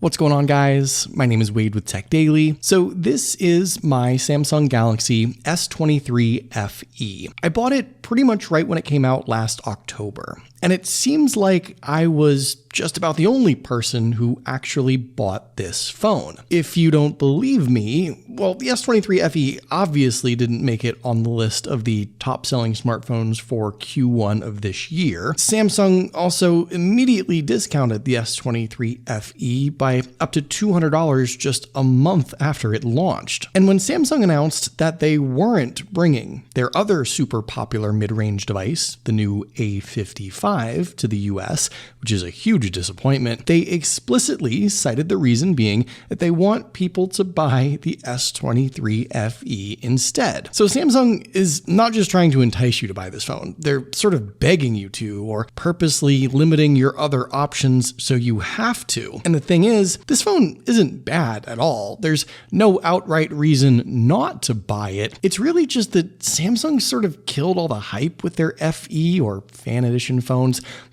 What's going on, guys? My name is Wade with TechDaily. So this is my Samsung Galaxy S23 FE. I bought it pretty much right when it came out last October. And it seems like I was just about the only person who actually bought this phone. If you don't believe me, well, the S23 FE obviously didn't make it on the list of the top-selling smartphones for Q1 of this year. Samsung also immediately discounted the S23 FE by up to $200 just a month after it launched. And when Samsung announced that they weren't bringing their other super popular mid-range device, the new A55, to the US, which is a huge disappointment, they explicitly cited the reason being that they want people to buy the S23 FE instead. So Samsung is not just trying to entice you to buy this phone, they're sort of begging you to, or purposely limiting your other options so you have to. And the thing is, this phone isn't bad at all. There's no outright reason not to buy it. It's really just that Samsung sort of killed all the hype with their FE or Fan Edition phones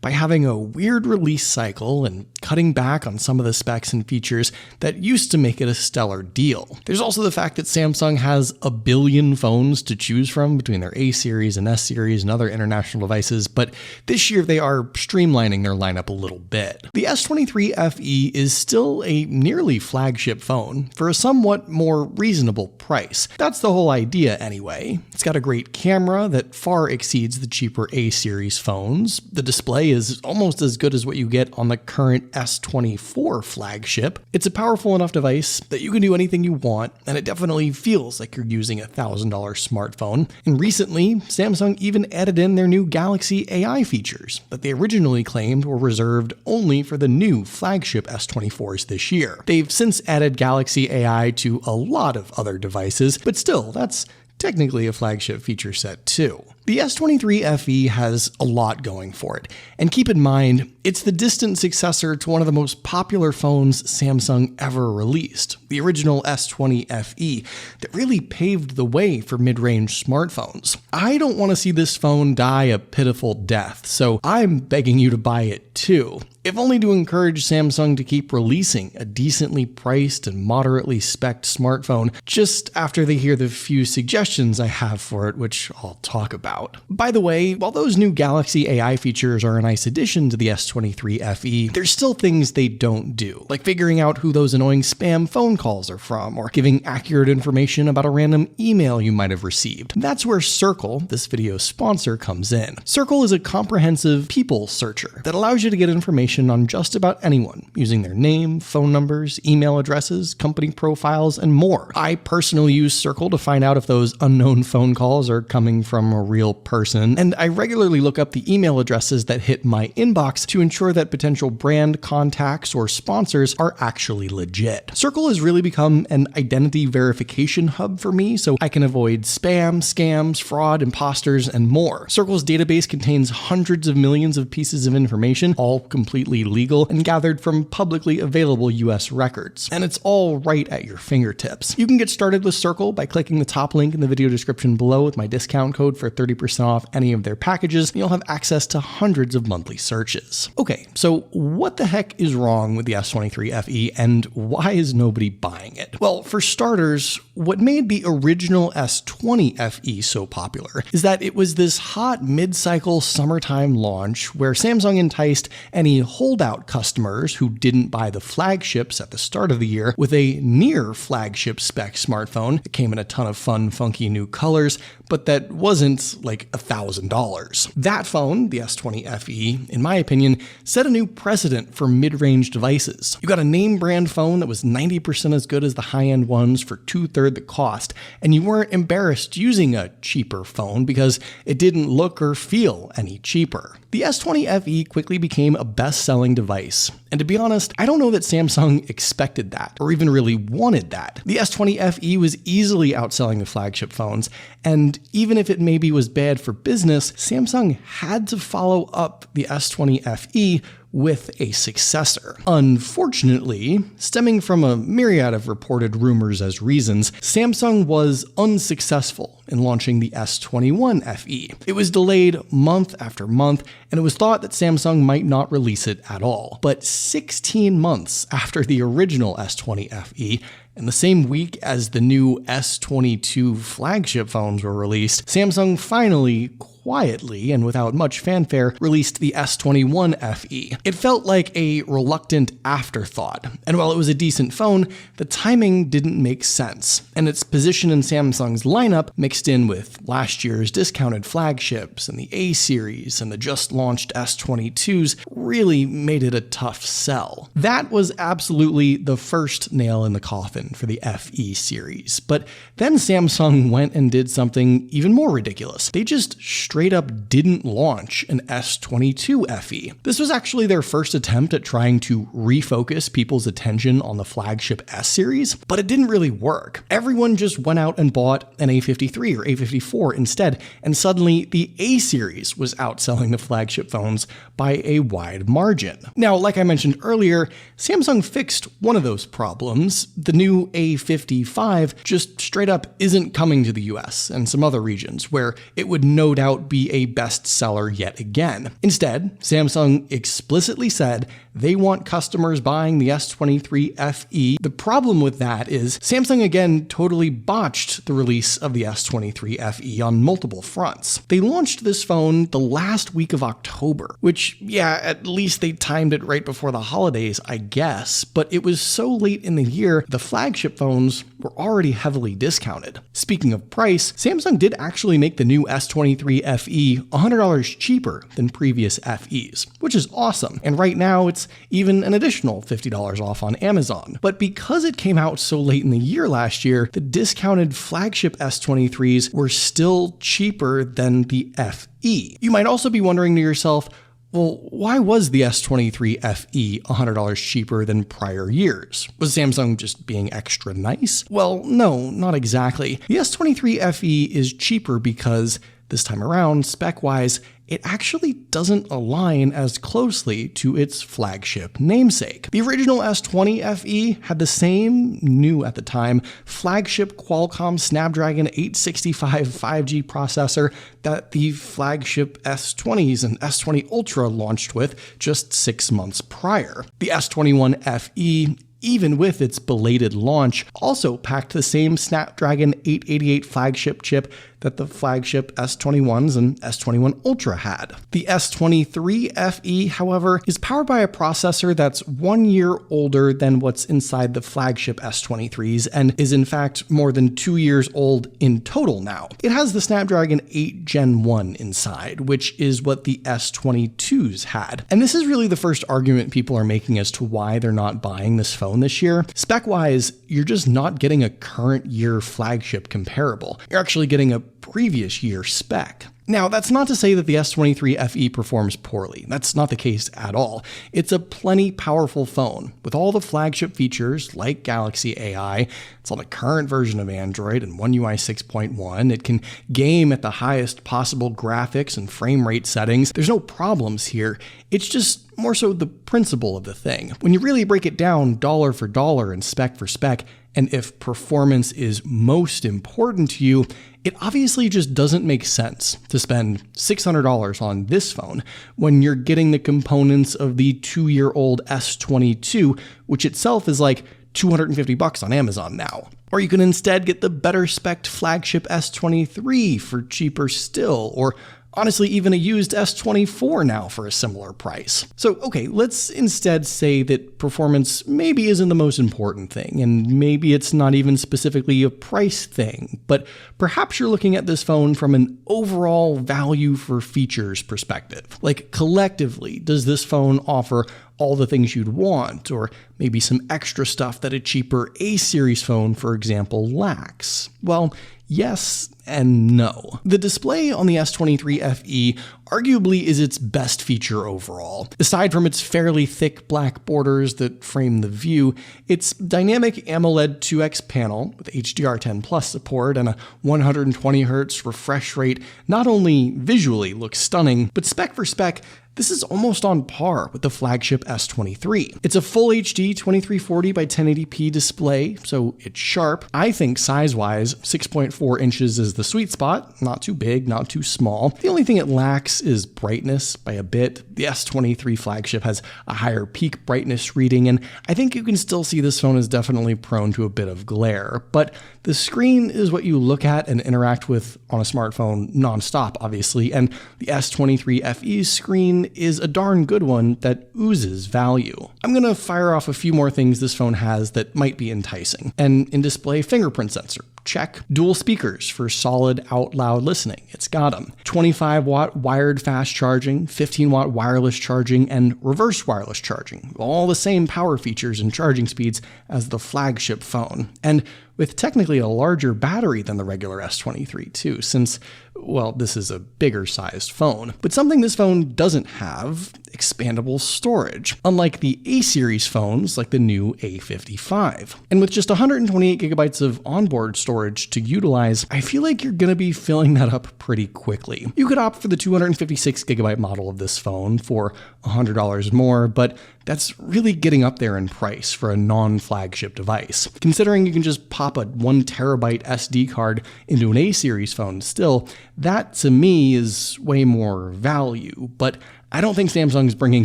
by having a weird release cycle and cutting back on some of the specs and features that used to make it a stellar deal. There's also the fact that Samsung has a billion phones to choose from between their A series and S series and other international devices, but this year they are streamlining their lineup a little bit. The S23 FE is still a nearly flagship phone for a somewhat more reasonable price. That's the whole idea anyway. It's got a great camera that far exceeds the cheaper A series phones. The display is almost as good as what you get on the current S24 flagship. It's a powerful enough device that you can do anything you want, and it definitely feels like you're using a $1,000 smartphone. And recently, Samsung even added in their new Galaxy AI features that they originally claimed were reserved only for the new flagship S24s this year. They've since added Galaxy AI to a lot of other devices, but still, that's technically a flagship feature set too. The S23 FE has a lot going for it, and keep in mind, it's the distant successor to one of the most popular phones Samsung ever released, the original S20 FE, that really paved the way for mid-range smartphones. I don't want to see this phone die a pitiful death, so I'm begging you to buy it too, if only to encourage Samsung to keep releasing a decently priced and moderately spec'd smartphone just after they hear the few suggestions I have for it, which I'll talk about. By the way, while those new Galaxy AI features are a nice addition to the S23 FE, there's still things they don't do, like figuring out who those annoying spam phone calls are from, or giving accurate information about a random email you might have received. That's where Circle, this video's sponsor, comes in. Circle is a comprehensive people searcher that allows you to get information on just about anyone using their name, phone numbers, email addresses, company profiles, and more. I personally use Circle to find out if those unknown phone calls are coming from a real person, and I regularly look up the email addresses that hit my inbox to ensure that potential brand contacts or sponsors are actually legit. Circle has really become an identity verification hub for me, so I can avoid spam, scams, fraud, imposters, and more. Circle's database contains hundreds of millions of pieces of information, all completely legal and gathered from publicly available US records. And it's all right at your fingertips. You can get started with Circle by clicking the top link in the video description below with my discount code for 30% off any of their packages, and you'll have access to hundreds of monthly searches. Okay, so what the heck is wrong with the S23 FE and why is nobody buying it? Well, for starters, what made the original S20 FE so popular is that it was this hot mid-cycle summertime launch where Samsung enticed any holdout customers who didn't buy the flagships at the start of the year with a near flagship spec smartphone that came in a ton of fun, funky new colors, but that wasn't like $1,000. That phone, the S20 FE, in my opinion, set a new precedent for mid-range devices. You got a name brand phone that was 90% as good as the high-end ones for 2/3 the cost, and you weren't embarrassed using a cheaper phone because it didn't look or feel any cheaper. The S20 FE quickly became a best-selling device, and to be honest, I don't know that Samsung expected that, or even really wanted that. The S20 FE was easily outselling the flagship phones, and even if it maybe was bad for business, Samsung had to follow up the S20 FE with a successor. Unfortunately, stemming from a myriad of reported rumors as reasons, Samsung was unsuccessful in launching the S21 FE. It was delayed month after month, and it was thought that Samsung might not release it at all. But 16 months after the original S20 FE, and the same week as the new S22 flagship phones were released, Samsung finally, quietly and without much fanfare, released the S21 FE. It felt like a reluctant afterthought, and while it was a decent phone, the timing didn't make sense, and its position in Samsung's lineup, mixed in with last year's discounted flagships and the A series and the just launched S22s, really made it a tough sell. That was absolutely the first nail in the coffin for the FE series, but then Samsung went and did something even more ridiculous. They just straight up didn't launch an S22 FE. This was actually their first attempt at trying to refocus people's attention on the flagship S series, but it didn't really work. Everyone just went out and bought an A53 or A54 instead, and suddenly the A series was outselling the flagship phones by a wide margin. Now, like I mentioned earlier, Samsung fixed one of those problems. The new A55 just straight up isn't coming to the US and some other regions where it would no doubt be a bestseller yet again. Instead, Samsung explicitly said they want customers buying the S23 FE. The problem with that is Samsung again totally botched the release of the S23 FE on multiple fronts. They launched this phone the last week of October, which, yeah, at least they timed it right before the holidays, I guess, but it was so late in the year, the flagship phones were already heavily discounted. Speaking of price, Samsung did actually make the new S23 FE $100 cheaper than previous FEs, which is awesome. And right now it's even an additional $50 off on Amazon. But because it came out so late in the year last year, the discounted flagship S23s were still cheaper than the FE. You might also be wondering to yourself, well, why was the S23 FE $100 cheaper than prior years? Was Samsung just being extra nice? Well, no, not exactly. The S23 FE is cheaper because this time around, spec-wise, it actually doesn't align as closely to its flagship namesake. The original S20 FE had the same, new at the time, flagship Qualcomm Snapdragon 865 5G processor that the flagship S20s and S20 Ultra launched with just 6 months prior. The S21 FE, even with its belated launch, also packed the same Snapdragon 888 flagship chip that the flagship S21s and S21 Ultra had. The S23 FE, however, is powered by a processor that's 1 year older than what's inside the flagship S23s and is in fact more than 2 years old in total now. It has the Snapdragon 8 Gen 1 inside, which is what the S22s had. And this is really the first argument people are making as to why they're not buying this phone this year. Spec-wise, you're just not getting a current year flagship comparable. You're actually getting a previous year spec. Now, that's not to say that the S23 FE performs poorly. That's not the case at all. It's a plenty powerful phone with all the flagship features like Galaxy AI. It's on the current version of Android and One UI 6.1. It can game at the highest possible graphics and frame rate settings. There's no problems here. It's just more so the principle of the thing. When you really break it down dollar for dollar and spec for spec, and if performance is most important to you, it obviously just doesn't make sense to spend $600 on this phone when you're getting the components of the 2-year-old S22, which itself is like $250 on Amazon now. Or you can instead get the better spec'd flagship S23 for cheaper still, or honestly, even a used S24 now for a similar price. So, okay, let's instead say that performance maybe isn't the most important thing, and maybe it's not even specifically a price thing, but perhaps you're looking at this phone from an overall value for features perspective. Like, collectively, does this phone offer all the things you'd want, or maybe some extra stuff that a cheaper A-series phone, for example, lacks? Well, yes and no. The display on the S23 FE arguably is its best feature overall. Aside from its fairly thick black borders that frame the view, its dynamic AMOLED 2X panel with HDR10 Plus support and a 120Hz refresh rate not only visually looks stunning, but spec for spec, this is almost on par with the flagship S23. It's a full HD 2340 by 1080p display, so it's sharp. I think size-wise, 6.4 inches is the sweet spot. Not too big, not too small. The only thing it lacks is brightness by a bit. The S23 flagship has a higher peak brightness reading, and I think you can still see this phone is definitely prone to a bit of glare. But the screen is what you look at and interact with on a smartphone nonstop, obviously, and the S23 FE's screen is a darn good one that oozes value. I'm gonna fire off a few more things this phone has that might be enticing. An in-display fingerprint sensor. Check. Dual speakers for solid out loud listening. It's got them. 25-watt wired fast charging, 15-watt wireless charging, and reverse wireless charging. All the same power features and charging speeds as the flagship phone. And with technically a larger battery than the regular S23 too, since, well, this is a bigger sized phone. But something this phone doesn't have, expandable storage, unlike the A-series phones like the new A55. And with just 128 gigabytes of onboard storage to utilize, I feel like you're gonna be filling that up pretty quickly. You could opt for the 256 gigabyte model of this phone for $100 more, but that's really getting up there in price for a non-flagship device. Considering you can just pop a 1 terabyte SD card into an A-series phone still, that to me is way more value, but I don't think Samsung's bringing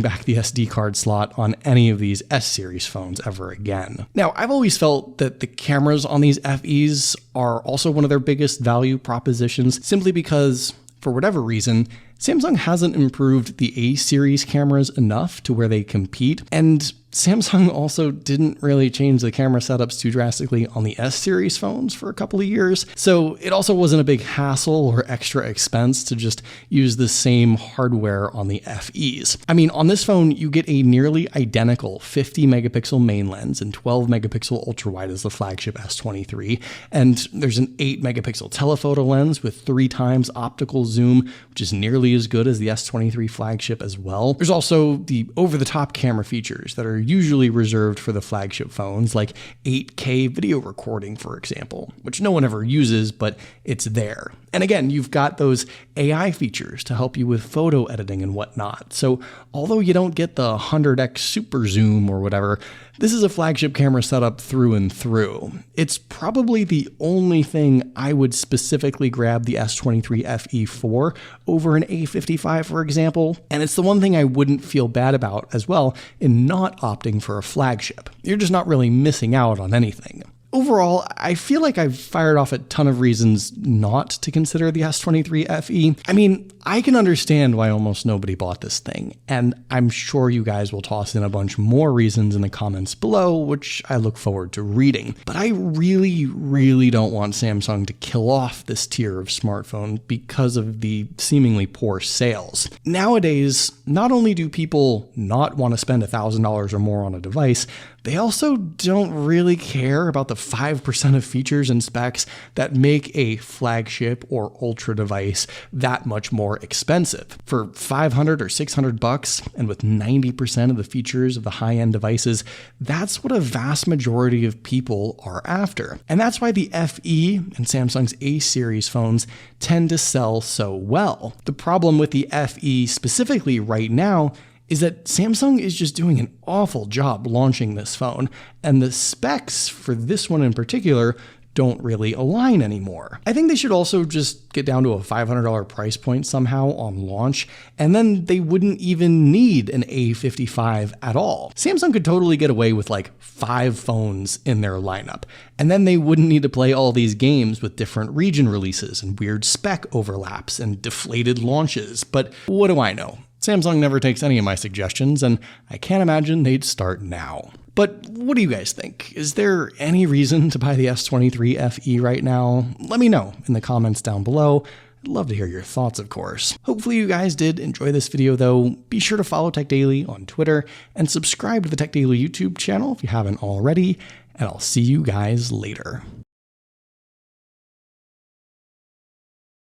back the SD card slot on any of these S-series phones ever again. Now, I've always felt that the cameras on these FEs are also one of their biggest value propositions, simply because, for whatever reason, Samsung hasn't improved the A-series cameras enough to where they compete, and Samsung also didn't really change the camera setups too drastically on the S-series phones for a couple of years, so it also wasn't a big hassle or extra expense to just use the same hardware on the FEs. I mean, on this phone, you get a nearly identical 50 megapixel main lens and 12 megapixel ultra-wide as the flagship S23, and there's an 8 megapixel telephoto lens with 3 times optical zoom, which is nearly as good as the S23 flagship as well. There's also the over-the-top camera features that are usually reserved for the flagship phones, like 8K video recording, for example, which no one ever uses, but it's there. And again, you've got those AI features to help you with photo editing and whatnot. So although you don't get the 100x super zoom or whatever, this is a flagship camera setup through and through. It's probably the only thing I would specifically grab the S23 FE for over an A55, for example, and it's the one thing I wouldn't feel bad about as well in not opting for a flagship. You're just not really missing out on anything. Overall, I feel like I've fired off a ton of reasons not to consider the S23 FE. I mean, I can understand why almost nobody bought this thing, and I'm sure you guys will toss in a bunch more reasons in the comments below, which I look forward to reading. But I really don't want Samsung to kill off this tier of smartphone because of the seemingly poor sales. Nowadays, not only do people not want to spend $1,000 or more on a device, they also don't really care about the 5% of features and specs that make a flagship or ultra device that much more expensive. For $500 or $600, and with 90% of the features of the high-end devices, that's what a vast majority of people are after. And that's why the FE and Samsung's A-series phones tend to sell so well. The problem with the FE specifically right now is that Samsung is just doing an awful job launching this phone, and the specs for this one in particular don't really align anymore. I think they should also just get down to a $500 price point somehow on launch, and then they wouldn't even need an A55 at all. Samsung could totally get away with like 5 phones in their lineup, and then they wouldn't need to play all these games with different region releases and weird spec overlaps and deflated launches. But what do I know? Samsung never takes any of my suggestions, and I can't imagine they'd start now. But what do you guys think? Is there any reason to buy the S23 FE right now? Let me know in the comments down below. I'd love to hear your thoughts, of course. Hopefully you guys did enjoy this video though. Be sure to follow TechDaily on Twitter and subscribe to the TechDaily YouTube channel if you haven't already, and I'll see you guys later.